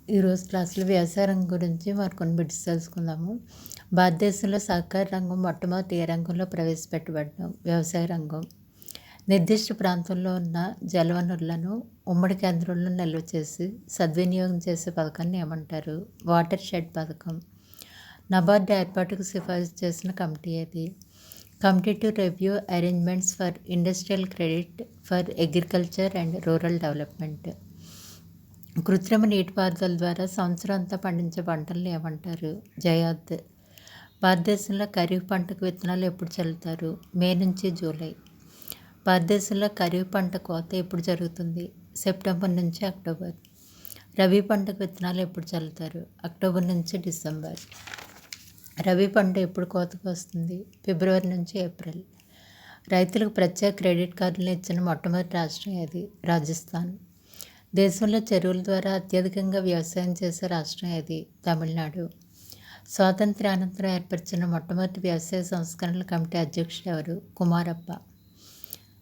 ఈరోజు క్లాసులో వ్యవసాయ రంగం గురించి మరికొన్ని బిట్స్ తెలుసుకుందాము. భారతదేశంలో సహకార రంగం మొట్టమొదటి ఏ రంగంలో ప్రవేశపెట్టబడ్డం? వ్యవసాయ రంగం. నిర్దిష్ట ప్రాంతంలో ఉన్న జలవనరులను ఉమ్మడి కేంద్రంలో నిల్వ చేసి సద్వినియోగం చేసే పథకాన్ని ఏమంటారు? వాటర్ షెడ్ పథకం. నబార్డ్ ఏర్పాటుకు సిఫారసు చేసిన కమిటీ ఏది? Committee to review arrangements for industrial credit for agriculture and rural development. కృత్రిమ నీటిపారుదల ద్వారా సంవత్సరం అంతా పండించే పంటలను ఏమంటారు? జయాద్. భారతదేశంలో ఖరీఫ్ పంటకు విత్తనాలు ఎప్పుడు చల్లుతారు? మే నుంచి జూలై. భారతదేశంలో ఖరీఫ్ పంట కోత ఎప్పుడు జరుగుతుంది? సెప్టెంబర్ నుంచి అక్టోబర్. రబీ పంటకు విత్తనాలు ఎప్పుడు చల్లుతారు? అక్టోబర్ నుంచి డిసెంబర్. రబీ పంట ఎప్పుడు కోతకు వస్తుంది? ఫిబ్రవరి నుంచి ఏప్రిల్. రైతులకు ప్రత్యేక క్రెడిట్ కార్డులను ఇచ్చిన మొట్టమొదటి రాష్ట్రం ఏది? రాజస్థాన్. దేశంలో చెరువుల ద్వారా అత్యధికంగా వ్యవసాయం చేసే రాష్ట్రం ఏది? తమిళనాడు. స్వాతంత్ర్యానంతరం ఏర్పరిచిన మొట్టమొదటి వ్యవసాయ సంస్కరణల కమిటీ అధ్యక్షుడు ఎవరు? కుమారప్ప.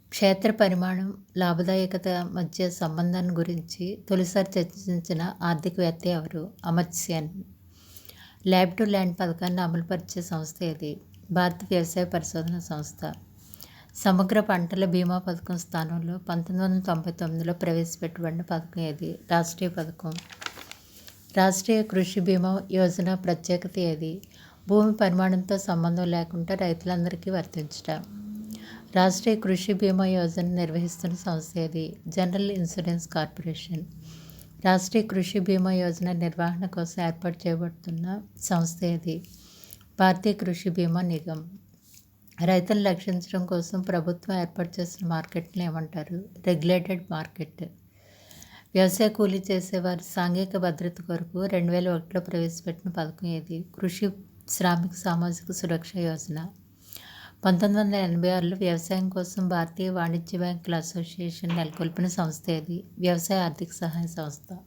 క్షేత్ర పరిమాణం, లాభదాయకత మధ్య సంబంధాన్ని గురించి తొలిసారి చర్చించిన ఆర్థికవేత్త ఎవరు? Amartya Sen. Lab to land పథకాన్ని అమలుపరిచే సంస్థ ఏది? భారత వ్యవసాయ పరిశోధన సంస్థ. సమగ్ర పంటల బీమా పథకం స్థానంలో 1999లో ప్రవేశపెట్టబడిన పథకం ఏది? రాష్ట్రీయ పథకం. రాష్ట్రీయ కృషి బీమా యోజన ప్రత్యేకత ఏది? భూమి పరిమాణంతో సంబంధం లేకుండా రైతులందరికీ వర్తించుట. రాష్ట్రీయ కృషి బీమా యోజన నిర్వహిస్తున్న సంస్థ ఏది? General insurance corporation. Rashtriya Krishi బీమా యోజన నిర్వహణ కోసం ఏర్పాటు చేయబడుతున్న సంస్థ ఏది? భారతీయ కృషి బీమా నిగమ్. రైతులను రక్షించడం కోసం ప్రభుత్వం ఏర్పాటు చేసిన మార్కెట్ని ఏమంటారు? Regulated market. వ్యవసాయ కూలీ చేసేవారి సాంఘిక భద్రత కొరకు 2001లో ప్రవేశపెట్టిన పథకం ఏది? కృషి శ్రామిక సామాజిక సురక్ష యోజన. 1986లో వ్యవసాయం కోసం భారతీయ వాణిజ్య బ్యాంకుల అసోసియేషన్ నెలకొల్పిన సంస్థ ఏది? వ్యవసాయ ఆర్థిక సహాయ సంస్థ.